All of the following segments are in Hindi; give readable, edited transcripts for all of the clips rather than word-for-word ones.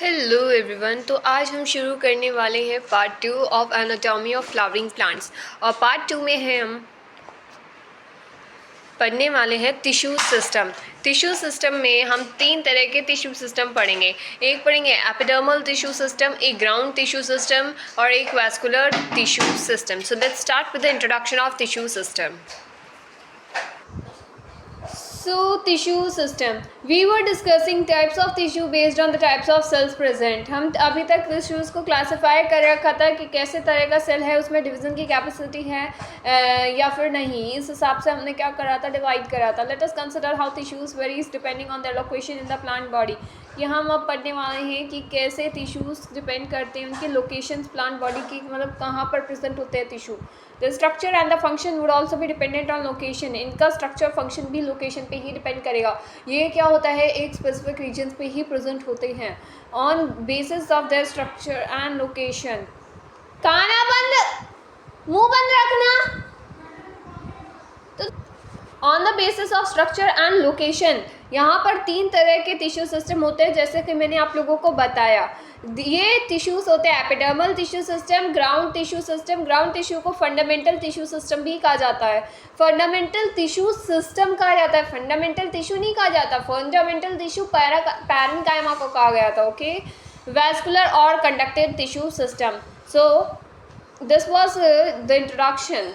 Hello everyone. तो आज हम शुरू करने वाले हैं part 2 of anatomy of flowering plants. और पार्ट 2 में है हम पढ़ने वाले हैं टिश्यू सिस्टम। टिश्यू सिस्टम में हम 3 तरह के टिश्यू सिस्टम पढ़ेंगे। एक पढ़ेंगे एपिडर्मल टिश्यू सिस्टम, एक ग्राउंड टिश्यू सिस्टम और एक vascular tissue system. So let's start with the introduction of tissue system. So tissue system, we were discussing types of tissue based on the types of cells present. हम अभी तक टिश्यूज़ को क्लासीफाई कर रखा था कि कैसे तरह का सेल है, उसमें डिवीज़न की कैपेसिटी है या फिर नहीं। इस हिसाब से हमने क्या करा था, डिवाइड करा था। Let us consider how tissues varies depending on their location in the plant body. यहाँ हम अब पढ़ने वाले हैं कि कैसे टिश्यूज़ डिपेंड करते हैं उनके लोकेशंस प्लांट बॉडी की, मतलब कहाँ पर प्रेजेंट होते हैं tissue. The structure and the function would also भी डिपेंडेंट ऑन लोकेशन। इनका स्ट्रक्चर फंक्शन भी लोकेशन पे ही डिपेंड करेगा। ये क्या होता है, एक स्पेसिफिक रीजन्स पे ही प्रेजेंट होते हैं on basis of their structure and location. काना बंद, मुंह बंद रखना। On the basis of structure and location, यहाँ पर 3 तरह के टिश्यू सिस्टम होते हैं जैसे कि मैंने आप लोगों को बताया। ये टिश्यूज़ होते हैं epidermal tissue system, ground tissue system. Ground tissue को फंडामेंटल टिश्यू सिस्टम भी कहा जाता है। फंडामेंटल टिश्यू सिस्टम कहा जाता है, फंडामेंटल टिश्यू नहीं कहा जाता। फंडामेंटल टिश्यू पैरेन्काइमा को कहा गया था। ओके, वैस्कुलर और conductive tissue system. So this was the introduction.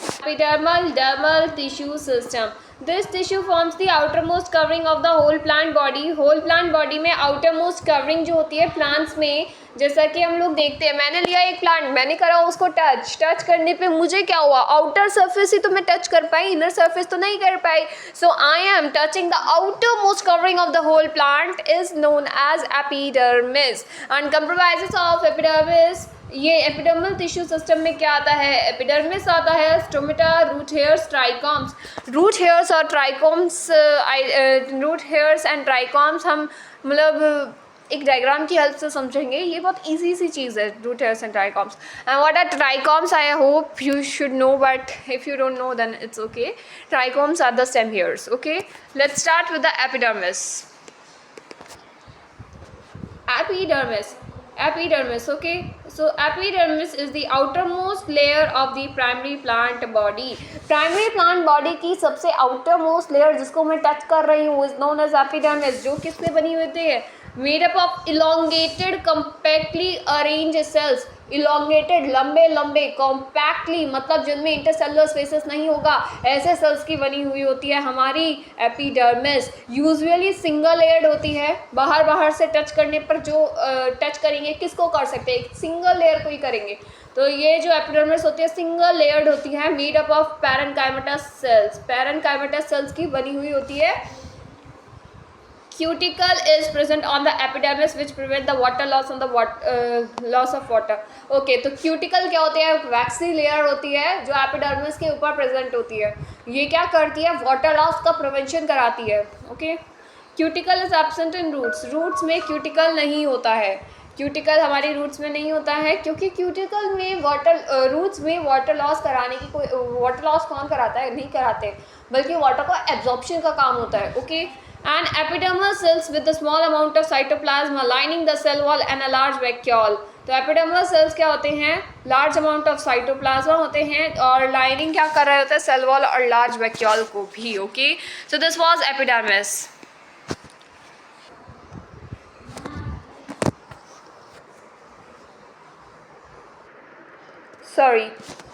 Epidermal dermal tissue system. This tissue forms the outermost covering of the whole plant body. Whole plant body में outermost covering जो होती है plants में, जैसा कि हम लोग देखते हैं, मैंने लिया एक प्लांट, मैंने करा उसको टच करने पे मुझे क्या हुआ, आउटर सरफेस ही तो मैं टच कर पाई, इनर सरफेस तो नहीं कर पाई। So I am touching the outer most covering of the whole plant is known as epidermis and comprises of epidermis. ये एपिडर्मल टिश्यू सिस्टम में क्या आता है, एपिडर्मिस आता है, stomata, root hairs, trichomes. Root hairs और trichomes, root hairs and trichomes हम मतलब एक डायग्राम की हेल्प से समझेंगे। ये बहुत इजी सी चीज़ है, root hairs and trichomes. And what are trichomes, I hope you should know, but if you don't know then it's okay. Trichomes are the stem hairs. Okay, let's start with the epidermis. Epidermis, okay. So epidermis is the outermost layer of the primary plant body. Primary plant body की सबसे outermost layer जिसको मैं टच कर रही हूँ is known as epidermis, जो किससे बनी होती है, made up of elongated compactly arranged cells। elongated लंबे लंबे, compactly मतलब जिनमें इंटरसेलुलर स्पेसेस नहीं होगा, ऐसे सेल्स की बनी हुई होती है हमारी एपिडर्मिस। यूजुअली सिंगल लेयर्ड होती है, बाहर से टच करने पर जो टच करेंगे किसको कर सकते हैं, सिंगल लेयर को ही करेंगे। तो ये जो एपिडर्मिस होती है सिंगल लेयर्ड होती है, made up of parenchymatous sales. Parenchymatous sales की बनी हुई होती है। Cuticle is present on the epidermis which prevent the water loss on the loss of water. Okay, तो cuticle क्या होती है, वैक्सी लेयर होती है जो एपिडर्मिस के ऊपर प्रेजेंट होती है। ये क्या करती है, वाटर लॉस का प्रिवेंशन कराती है। Okay, cuticle is absent in roots. Roots में क्यूटिकल नहीं होता है, क्यूटिकल हमारी रूट्स में नहीं होता है क्योंकि क्यूटिकल में रूट्स में वाटर लॉस कराने की कोई, वाटर लॉस कौन कराता है, नहीं कराते, बल्कि वाटर का एब्जॉर्प्शन का काम होता है। Okay, and epidermal cells with a small amount of cytoplasm lining the cell wall and a large vacuole। तो एपिडर्मल सेल्स क्या होते हैं, लार्ज अमाउंट ऑफ साइटोप्लाज्मा होते हैं और लाइनिंग क्या कर रहे होते हैं, सेल वॉल और लार्ज वैक्यूल को भी। Okay, so this was epidermis. Sorry,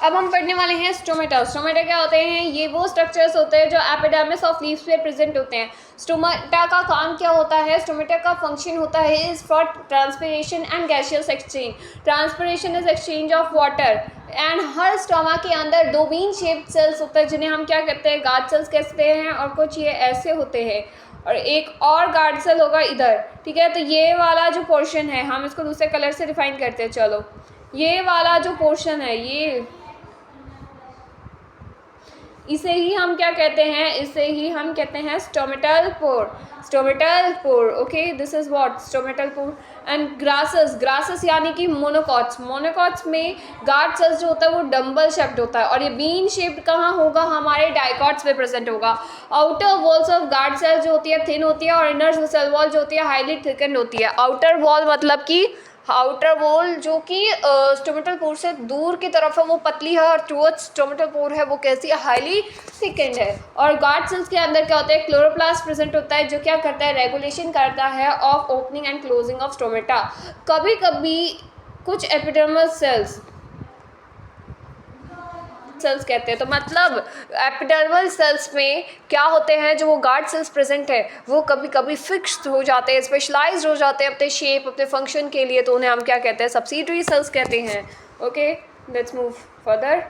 अब हम पढ़ने वाले हैं स्टोमेटा। स्टोमेटा क्या होते हैं, ये वो स्ट्रक्चर्स होते हैं जो एपिडर्मिस ऑफ लीव्स पे प्रेजेंट होते हैं। स्टोमेटा का काम क्या होता है, स्टोमेटा का फंक्शन होता है is for transpiration and gaseous exchange. Transpiration is exchange of water and her stoma के अंदर 2 बीन शेप्ड सेल्स होते हैं जिन्हें हम क्या कहते हैं, गार्ड सेल्स कहते हैं, और कुछ ये ऐसे होते हैं और एक और गार्ड सेल होगा इधर। ठीक है, तो ये वाला जो पोर्शन है हम इसको दूसरे कलर से डिफाइन करते हैं। चलो, ये वाला जो पोर्शन है, इसे ही हम क्या कहते हैं, इसे ही हम कहते हैं stomatal pore, stomatal pore. Okay, this is what stomatal pore. And grasses, grasses यानी कि मोनोकॉट्स, मोनोकॉट्स में गार्ड सेल्स जो होता है वो डम्बल शेप्ड होता है, और ये बीन शेप्ड कहाँ होगा, हमारे डाइकॉट्स में प्रेजेंट होगा। Outer walls of guard cell जो होती है थिन होती है, और इनर सेल वॉल जो होती है हाईली थिकन्ड होती है। आउटर वॉल मतलब कि आउटर वॉल जो कि स्टोमेटल पोर से दूर की तरफ है वो पतली है, और टुवर्ड्स स्टोमेटल पोर है वो कैसी है, हाईली थिकन्ड है। और गार्ड सेल्स के अंदर क्या होता है, क्लोरोप्लास्ट प्रेजेंट होता है जो क्या करता है, रेगुलेशन करता है of opening and closing of stomata. कभी कभी कुछ एपिडर्मल सेल्स सेल्स कहते हैं, तो मतलब एपिडर्मल सेल्स में क्या होते हैं, जो वो गार्ड सेल्स प्रेजेंट है वो कभी कभी फिक्स्ड हो जाते हैं, स्पेशलाइज्ड हो जाते हैं अपने शेप, अपने फंक्शन के लिए, तो उन्हें हम क्या कहते हैं, सब्सिडरी सेल्स कहते हैं। Okay, let's move further.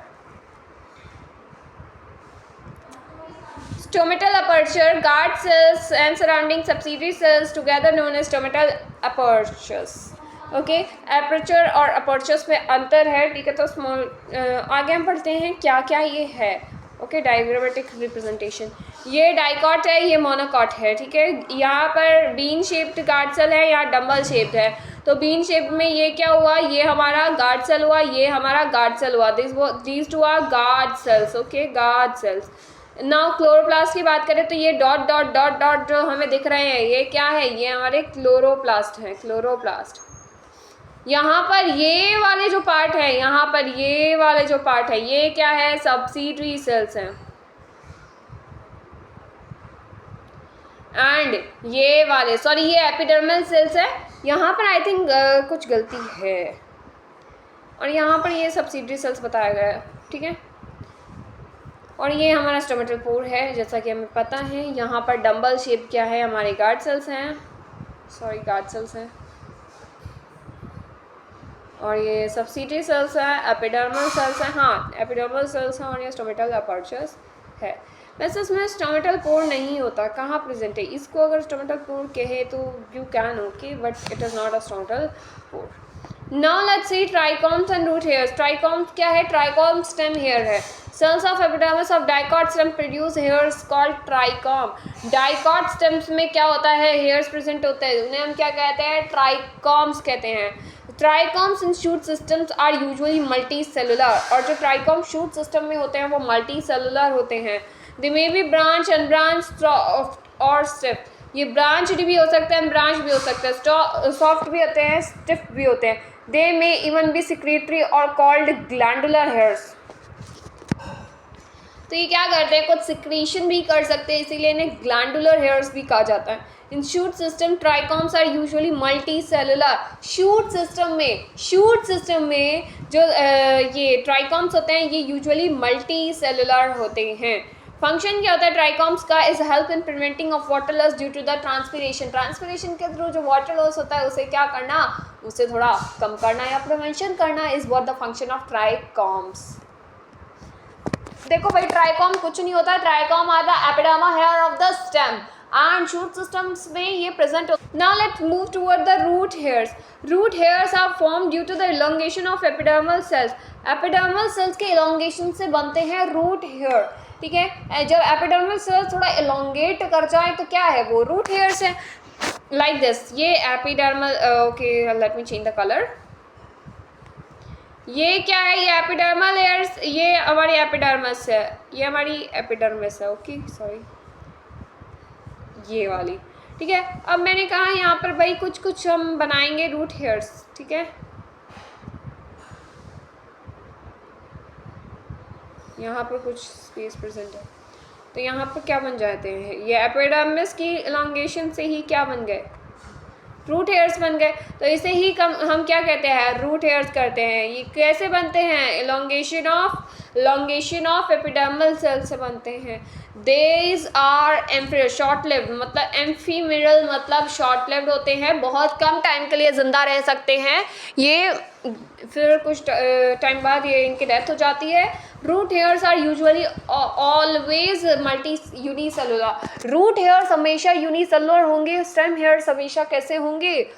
Stomatal aperture, guard cells and surrounding subsidiary cells together known as stomatal apertures. Okay, aperture और अपर्चर्स में अंतर है, ठीक है। तो स्मॉल आगे हम पढ़ते हैं क्या क्या ये है। ओके, डायग्रामेटिक रिप्रेजेंटेशन, ये डाइकॉट है, ये मोनोकॉट है, ठीक है। यहाँ पर बीन शेप्ड गार्ड सेल है, यहाँ डम्बल शेप्ड है। तो बीन शेप में ये क्या हुआ, ये हमारा गार्ड सेल हुआ, ये हमारा गार्ड सेल हुआ, these two are guard cells. Okay, guard cells. Now chloroplast की बात करें तो ये डॉट डॉट डॉट डॉट जो हमें दिख रहे हैं ये क्या है, ये हमारे क्लोरोप्लास्ट हैं, क्लोरोप्लास्ट। यहाँ पर ये वाले जो पार्ट है, यहाँ पर ये वाले जो पार्ट है ये क्या है, सब्सिडरी सेल्स हैं। एंड ये वाले, सॉरी ये एपिडर्मल सेल्स है। यहाँ पर आई थिंक कुछ गलती है, और यहाँ पर ये सब्सिडरी सेल्स बताया गया है, ठीक है। और ये हमारा स्टोमेटल पोर है, जैसा कि हमें पता है। यहाँ पर डम्बल शेप क्या है, हमारे गार्ड सेल्स हैं, सॉरी गार्ड सेल्स हैं, और ये सब्सिडरी सेल्स हैं, एपिडर्मल सेल्स हैं, हाँ एपिडर्मल सेल्स हैं, और ये स्टोमेटल अपर्चर्स है। वैसे इसमें स्टोमेटल पोर नहीं होता, कहाँ प्रेजेंट है, इसको अगर स्टोमेटल पोर कहे तो you can okay, but it is not a stomatal pore. Now let's see trichomes and root hairs. Trichomes क्या है, ट्राइकॉम स्टेम हेयर है। Cells of epidermis of dicot stem produce hairs called trichome. Dicot stems में क्या होता है, हेयर्स प्रेजेंट होते हैं, उन्हें हम क्या कहते हैं, ट्राइकॉम्स कहते हैं। Trichomes in shoot systems are usually multicellular, और जो ट्राइकॉम शूट सिस्टम में होते हैं वो मल्टी सेलुलर होते हैं। दे मे बी ब्रांच, अनब्रांच और स्टिफ। ये ब्रांच्ड भी हो सकते हैं, ब्रांच भी हो सकते हैं, सॉफ्ट भी होते हैं, स्टिफ भी होते हैं। दे मे इवन बी सिक्रीटरी और कॉल्ड ग्लैंडुलर हेयर्स। तो ये क्या करते हैं, कुछ सिक्रीशन भी कर सकते हैं, इसीलिए इन्हें ग्लैंडुलर हेयर्स भी कहा जाता है। In shoot system trichomes are usually multicellular. Shoot system में जो ये ट्राइकॉम्स होते हैं ये यूजुअली मल्टी सेलुलर होते हैं। फंक्शन क्या होता है ट्राइकॉम्स का, is help in preventing of water loss due to the transpiration. Transpiration के थ्रू जो वाटर लॉस होता है उसे क्या करना, उसे थोड़ा कम करना या प्रिवेंशन करना, is what the function of trichomes. देखो भाई, ट्राइकॉम कुछ नहीं होता, trichome are the epidermal hair of the stem and shoot systems में ये present. Now let's move toward the root hairs. Root hairs are form due to the elongation of epidermal cells. Epidermal cells के इलोंगेशन से बनते हैं रूट हेयर, ठीक है। जब एपिडर्मल सेल्स थोड़ा इलोंगेट कर जाए तो क्या है, वो रूट हेयर्स है। लाइक दिस, ये epidermal, okay let me change the colour. ये क्या है, ये एपिडर्मल हेयर्स, ये हमारी एपिडर्मिस है, ये हमारी एपिडर्मिस है, ओके सॉरी ये वाली, ठीक है। अब मैंने कहा यहाँ पर भाई कुछ कुछ हम बनाएंगे रूट हेयर्स, ठीक है। यहाँ पर कुछ स्पेस प्रेजेंट है, तो यहाँ पर क्या बन जाते हैं, ये एपिडर्मिस की इलोंगेशन से ही क्या बन गए, रूट हेयर्स बन गए। तो इसे ही हम क्या कहते हैं, रूट हेयर्स करते हैं। ये कैसे बनते हैं, इलोंगेशन ऑफ एपिडर्मल सेल से बनते हैं। देज आर एम्फीमिरल, शॉर्ट लिव्ड मतलब एम्फीमिरल मतलब शॉर्ट लिव्ड होते हैं, बहुत कम टाइम के लिए ज़िंदा रह सकते हैं ये, फिर कुछ टाइम बाद ये इनकी डेथ हो जाती है। Root hairs are usually always multi unicellular. Root hairs हमेशा यूनिसेलुलर होंगे, स्टेम हेयर्स हमेशा कैसे होंगे,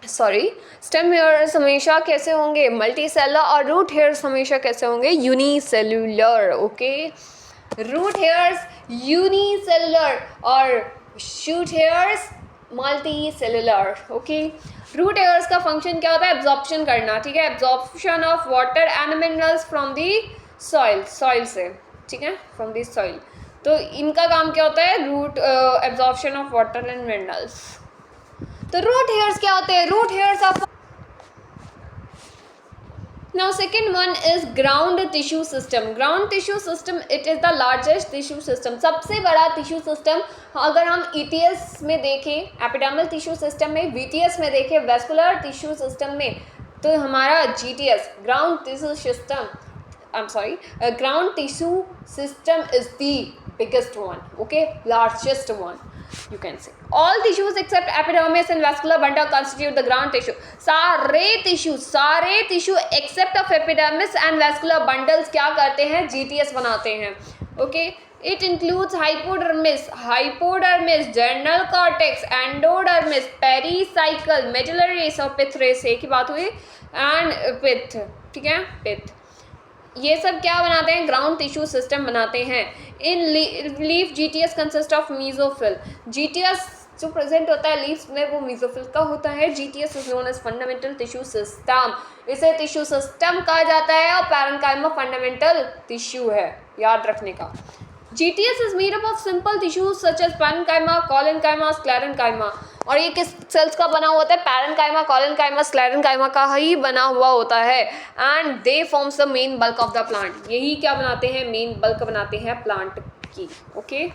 सॉरी, स्टेम हेयर्स हमेशा कैसे होंगे, मल्टी सेलुलर, और रूट हेयर्स हमेशा कैसे होंगे, unicellular. Okay, root hairs unicellular और shoot hairs multicellular. Okay, root hairs का फंक्शन क्या होता है, एब्जॉर्प्शन करना, ठीक है, absorption of water and minerals from the soil, soil से, ठीक है, फ्रॉम दी सॉइल। तो इनका काम क्या होता है, root absorption of water and minerals. तो रूट हेयर्स क्या होते हैं, root hairs of Now second one is ground tissue system. Ground tissue system, it is the largest tissue system. सबसे बड़ा tissue system अगर हम ETS में देखें, epidermal tissue system में, VTS में देखें, vascular tissue system में, तो हमारा GTS, ground tissue system, I'm sorry, ground tissue system is the biggest one, okay, largest one. You can say all tissues except epidermis and vascular bundle constitute the ground tissue. सारे tissue except of epidermis and vascular bundles क्या करते हैं, GTS बनाते हैं। Okay, it includes hypodermis, general cortex, endodermis, pericycle, medullary और pith race की बात हुई, and pith, ठीक है, pith, ये सब क्या बनाते हैं, ग्राउंड टिश्यू सिस्टम बनाते हैं। In leaf GTS consist of mesophyll, GTS जो प्रेजेंट होता है लीव्स में वो मीजोफिल का होता है। GTS is known as fundamental tissue system, इसे टिश्यू सिस्टम कहा जाता है, और पैरेन्काइमा फंडामेंटल टिश्यू है, याद रखने का। GTS is made up of simple tissues such as parenchyma, collenchyma, sclerenchyma, और ये किस सेल्स का बना होता है, पैरेन्काइमा, कॉलेनकाइमा, स्क्लेरेनकाइमा का ही बना हुआ होता है। And they forms the main bulk of the plant, यही क्या बनाते हैं, मेन बल्क बनाते हैं प्लांट की। Okay,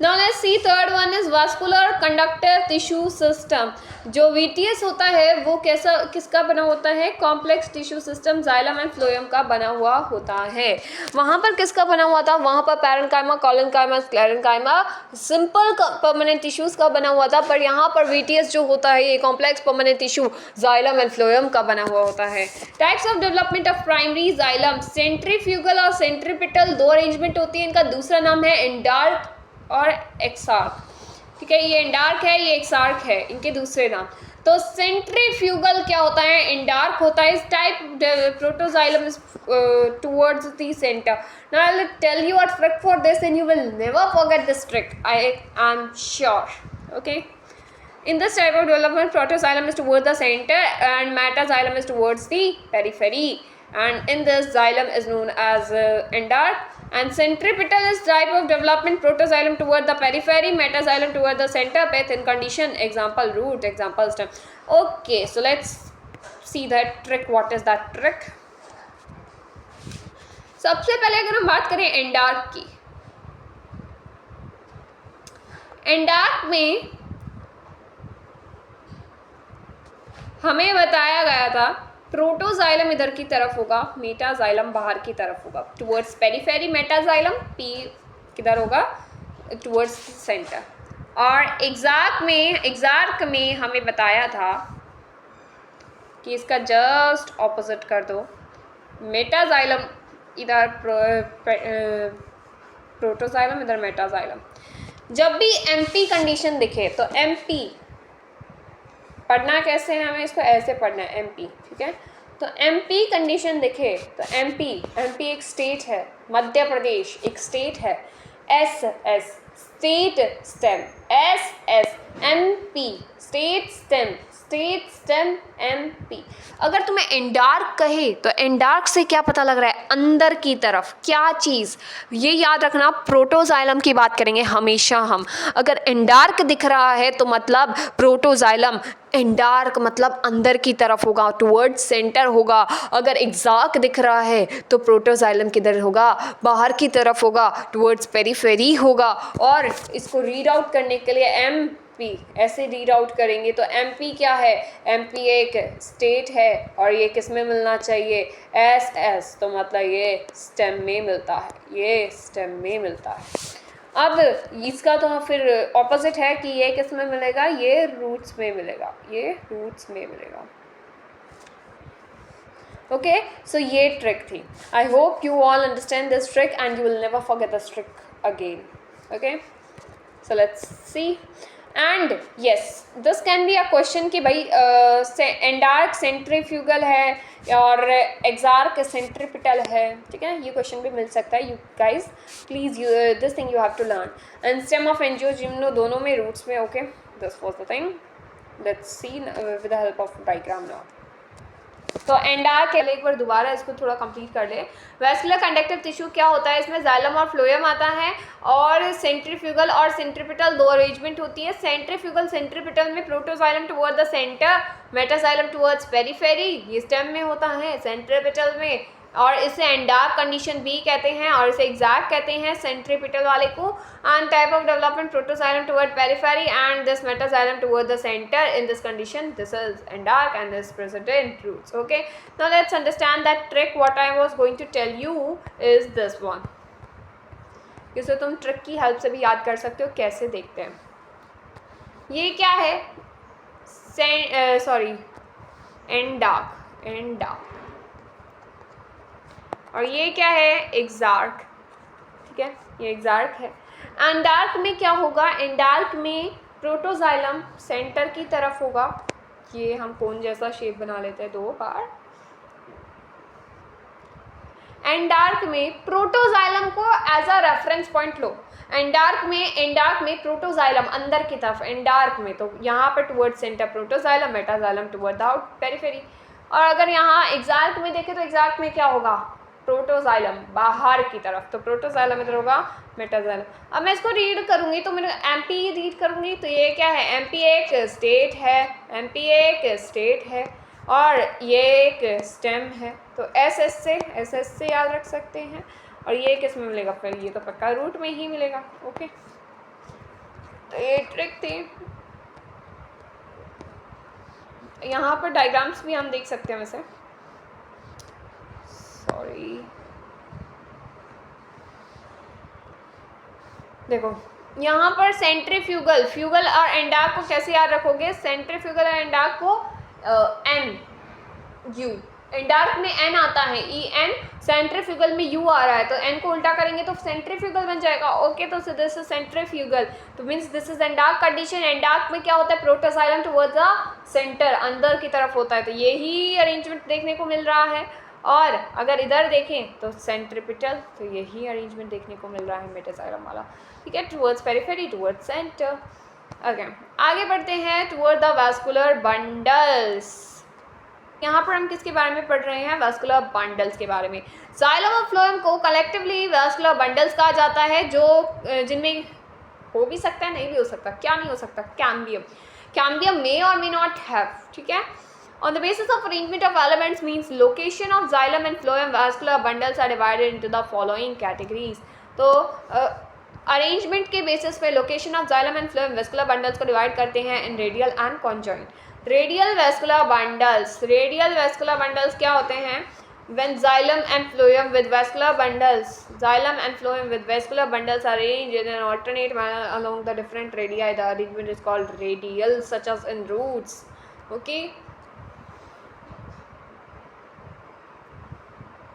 Now let's see third one is vascular conductive tissue system. जो VTS होता है वो कैसा, किसका बना होता है, complex tissue system xylem and phloem का बना हुआ होता है। वहाँ पर किसका बना हुआ था, वहाँ पर parenchyma, collenchyma, sclerenchyma, simple permanent tissues का बना हुआ था, पर यहाँ पर VTS जो होता है ये complex permanent tissue xylem and phloem का बना हुआ होता है। Types of development of primary xylem, centrifugal और सेंट्रीपिटल दो अरेंजमेंट होती है, इनका दूसरा नाम है एंडार्क और एक्सार्क, ठीक है, ये एंडार्क है, ये एक्सार्क है, इनके दूसरे नाम। तो सेंट्रीफ्यूगल क्या होता है, एंडार्क होता है, इस type protoxylem is towards the center. Now I will tell you a trick for this and you will never forget this trick, I am sure. Okay, in this type of development protoxylem is towards the center and metaxylem is towards the periphery, and in this xylem is known as endark, and centripetal is type of development, protoxylem toward the periphery, metaxylem toward the center, pith in condition, example root, example stem. Okay, so let's see that trick. What is that trick? सबसे पहले अगर हम बात करें एंडार्क की, एंडार्क में हमें बताया गया था प्रोटोजाइलम इधर की तरफ होगा, मेटाजाइलम बाहर की तरफ होगा, टुवर्ड्स पेरिफेरी मेटाजाइलम, पी किधर होगा, टुवर्ड्स सेंटर। और एग्जार्क में हमें बताया था कि इसका जस्ट ऑपोजिट कर दो, मेटाजाइलम इधर प्रोटोजाइलम, इधर मेटाजाइलम। जब भी एमपी कंडीशन दिखे तो एमपी पढ़ना कैसे है, हमें इसको ऐसे पढ़ना है, एमपी, ठीक है। तो एमपी कंडीशन दिखे तो एमपी एक स्टेट है, मध्य प्रदेश एक स्टेट है, S state stem, S MP state stem MP. अगर तुम्हें एंडार्क कहे तो एंडार्क से क्या पता लग रहा है, अंदर की तरफ क्या चीज़, ये याद रखना, प्रोटोजाइलम की बात करेंगे हमेशा हम। अगर एंडार्क दिख रहा है तो मतलब प्रोटोजाइलम, एंडार्क मतलब अंदर की तरफ होगा, टुवर्ड्स सेंटर होगा। अगर एग्जार्क दिख रहा है तो प्रोटोजाइलम किधर होगा, बाहर की तरफ होगा, टुवर्ड्स पेरिफेरी होगा। और इसको रीड आउट करने के लिए एमपी ऐसे रीड आउट करेंगे तो एमपी क्या है, एमपी एक स्टेट है और ये किस में मिलना चाहिए, एस, तो मतलब ये स्टेम में मिलता है, ये स्टेम में मिलता है। अब इसका तो फिर ऑपोजिट है कि ये किस में मिलेगा, ये रूट्स में मिलेगा, ये रूट्स में मिलेगा। ओके, सो ये ट्रिक थी। आई hope you all understand this trick and you will never forget this trick again. Okay, So let's see. And yes this can be a question कि भाई एंडार्क सेंट्रीफ्यूगल है और एक्सार्क सेंट्रीपिटल है, ठीक है, ये क्वेश्चन भी मिल सकता है. You guys please this thing you have to learn. And stem of एंजियोजिम्नो दोनों में रूट्स में. Okay, this was the thing. Let's see with the help of diagram now. तो एंडार्क एक बार दोबारा इसको थोड़ा कंप्लीट कर ले. वेस्कुलर कंडक्टिव टिश्यू क्या होता है, इसमें जाइलम और फ्लोएम आता है और सेंट्रीफ्यूगल और सेंट्रीपिटल दो अरेंजमेंट होती है. सेंट्रीफ्यूगल सेंट्रीपिटल में protoxylem toward the centre, metaxylem towards periphery, ये स्टेम में होता है. सेंट्रीपिटल में, और इसे एंडार्क कंडीशन भी कहते हैं और इसे एग्जैक्ट कहते हैं सेंट्रीपिटल वाले को. And type of development protoxylem toward periphery and this metaxylem toward the center. In this condition this is endarch and this present in roots. Okay, now let's understand that trick. What I was going to tell you is this one. इसे तुम ट्रिक की हेल्प से भी याद कर सकते हो. कैसे देखते हैं, ये क्या है, सॉरी एंडार्क, और ये क्या है, एक्सार्क. ठीक है, ये एक्सार्क है. एंडार्क में क्या होगा, एंडार्क में प्रोटोजाइलम सेंटर की तरफ होगा. ये हम कोन जैसा शेप बना लेते हैं दो बार. एंडार्क में प्रोटोजाइलम को एज अ रेफरेंस पॉइंट लो. एंडार्क में प्रोटोजाइलम अंदर की तरफ, एंडार्क में तो यहाँ पर toward centre protoxylem, metaxylem toward the out periphery. और अगर यहाँ एक्सार्क में देखें तो एक्सार्क में क्या होगा, प्रोटोजाइलम बाहर की तरफ, तो प्रोटोजाइलम इधर होगा, मेटाजाइलम. अब मैं इसको रीड करूँगी तो मेरे एमपी रीड करूँगी तो ये क्या है, एमपी एक स्टेट है, एमपी एक स्टेट है और ये एक स्टेम है. तो एस से याद रख सकते हैं. और ये किस में मिलेगा फिर, ये तो पक्का रूट में ही मिलेगा. ओके, तो ये ट्रिक थी. यहाँ पर डायग्राम्स भी हम देख सकते हैं वैसे. सॉरी, देखो यहाँ पर सेंट्रीफ्यूगल और एंडार्क को कैसे याद रखोगे, सेंट्रीफ्यूगल और एंडार्क को एन यू, एंडार्क में एन आता है ई एन, सेंट्रीफ्यूगल में यू आ रहा है, तो एन को उल्टा करेंगे तो सेंट्रीफ्यूगल बन जाएगा. ओके, तो दिस इज सेंट्रीफ्यूगल, तो मीन्स दिस इज एंडार्क कंडीशन. एंडार्क में क्या होता है, प्रोटोजाइलम टुवर्ड्स द सेंटर, अंदर की तरफ होता है. तो यही अरेंजमेंट देखने को मिल रहा है. और अगर इधर देखें तो सेंट्रीपिटल, तो यही अरेंजमेंट देखने को मिल रहा है मेटाजाइलम वाला. ठीक है, towards periphery, towards centre. Okay, आगे बढ़ते हैं टुवर्ड द वास्कुलर बंडल्स. यहाँ पर हम किसके बारे में पढ़ रहे हैं, वास्कुलर बंडल्स के बारे में. जाइलम और फ्लोएम को कलेक्टिवली वास्कुलर बंडल्स कहा जाता है, जो जिनमें हो भी सकता है, नहीं भी हो सकता. क्या नहीं हो सकता, कैम्बियम मे और मे नॉट हैव. ठीक है, on the basis of arrangement of elements means location of xylem and phloem vascular bundles are divided into the following categories. तो अरेंजमेंट के बेसिस पे location of xylem and phloem vascular bundles को डिवाइड करते हैं in radial and conjoint. Radial vascular bundles क्या होते हैं, when xylem and phloem with vascular bundles are arranged in an alternate manner along the different radii, the arrangement is called radial, such as in roots. Okay,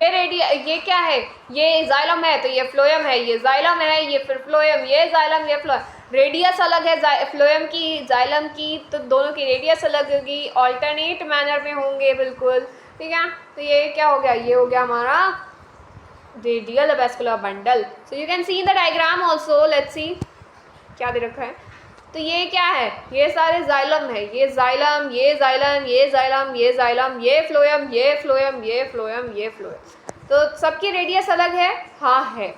ये क्या है, ये जाइलम है तो ये फ्लोएम है, ये जाइलम है ये फिर फ्लोएम, ये जाइलम ये फ्लोएम. रेडियस अलग है फ्लोएम की, जाइलम की, तो दोनों की रेडियस अलग होगी, ऑल्टरनेट मैनर में होंगे बिल्कुल. ठीक है, तो ये क्या हो गया, ये हो गया हमारा radial vascular bundle. So you can see in the diagram also. Let's see क्या दे रखा है. तो ये क्या है, ये सारे जाइलम है, ये जाइलम, ये जाइलम, ये जाइलम, ये जाइलम, ये फ्लोएम, ये फ्लोएम, ये फ्लोएम, ये फ्लोएम. तो सबकी रेडियस अलग है, हाँ है.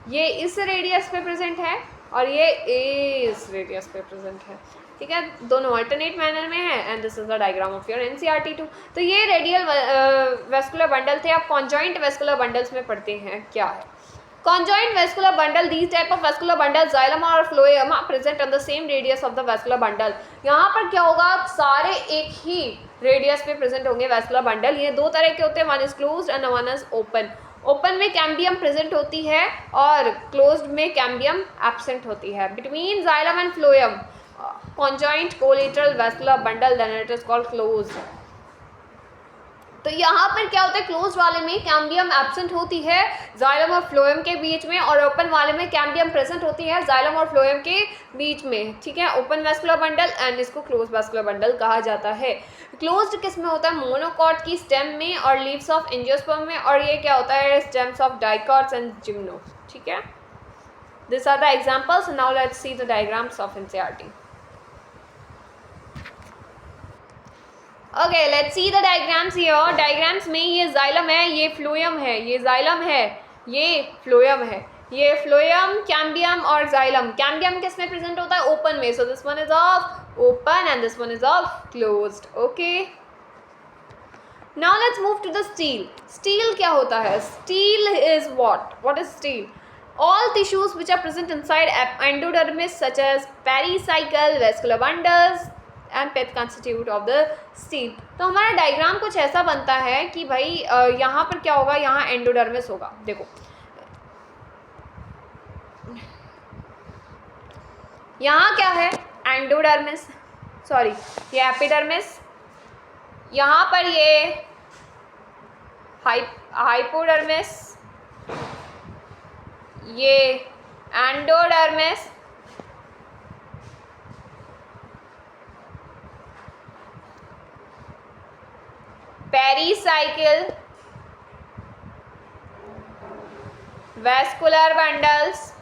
ये इस रेडियस पे प्रेजेंट है और ये इस रेडियस पे प्रेजेंट है. ठीक है, दोनों अल्टरनेट मैनर में है. And this is the diagram of your NCERT 2. तो ये रेडियल वेस्कुलर बंडल थे. आप कॉन्जॉइंट वेस्कुलर बंडल्स में पढ़ते हैं क्या है. Conjoint vascular bundle, these type of vascular bundles, xylem और phloem are present on the same radius of the vascular bundle. यहाँ पर क्या होगा, सारे एक ही रेडियस पे प्रेजेंट होंगे vascular bundle. ये दो तरह के होते हैं, one is closed end one is open. Open में कैम्बियम प्रेजेंट होती है और क्लोज्ड में कैम्बियम एब्सेंट होती है. Between xylem and phloem conjoint collateral vascular bundle, then it is called closed. तो यहाँ पर क्या होता है, क्लोज वाले में कैम्बियम एब्सेंट होती है जाइलम और फ्लोएम के बीच में, और ओपन वाले में कैम्बियम प्रेजेंट होती है जाइलम और फ्लोएम के बीच में, ठीक है। ओपन वेस्कुलर बंडल एंड इसको क्लोज वेस्कुलर बंडल कहा जाता है। क्लोज्ड किस में होता है, मोनोकॉट की स्टेम में और लीव्स ऑफ एंजियोस्पर्म में, और ये क्या होता है, stems of dicots and gymno, ठीक है। This are the examples. Now let's see the diagrams of NCERT. Okay, let's see the diagrams here. Diagrams में ये जाइलम है, ये फ्लोएम है, ये जाइलम है, ये फ्लोएम है, ये फ्लोएम, कैम्बियम और जाइलम। कैम्बियम किस में प्रेजेंट होता है, ओपन में, so this one is of open and this one is of closed. Okay, now let's move to the stele. Stele क्या होता है, stele is what is stele? All tissues which are present inside endodermis such as pericycle, vascular bundles and pith constitute of the steel। तो हमारा डायग्राम कुछ ऐसा बनता है कि भाई यहाँ पर क्या होगा, यहाँ एंडोडर्मिस होगा। देखो यहाँ क्या है, एंडोडर्मिस, सॉरी ये एपिडर्मिस, यहाँ पर ये हाइपोडर्मिस, ये एंडोडर्मिस, पेरिसाइकिल, वैस्कुलर बंडल्स,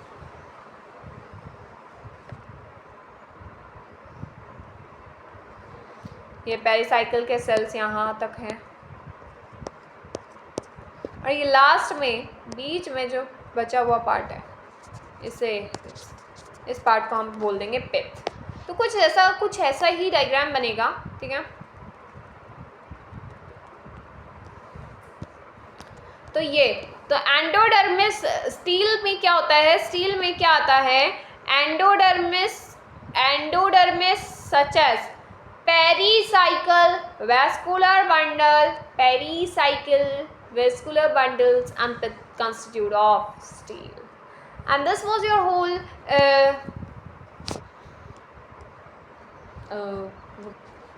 ये पेरिसाइकिल के सेल्स यहाँ तक हैं, और ये लास्ट में बीच में जो बचा हुआ पार्ट है, इस पार्ट को हम बोल देंगे पिथ। तो कुछ ऐसा ही डायग्राम बनेगा, ठीक है। तो ये तो एंडोडर्मिस स्टील में क्या होता है, स्टील में क्या आता है, endodermis such as pericycle, vascular bundle, pericycle, vascular bundles and pith constitute of steel. And this was your whole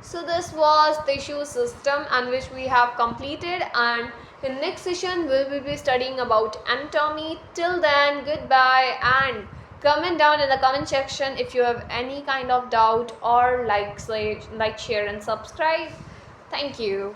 so this was tissue system and which we have completed, and in next session we will be studying about anatomy. Till then, goodbye, and comment down in the comment section if you have any kind of doubt, or like, share and subscribe. Thank you.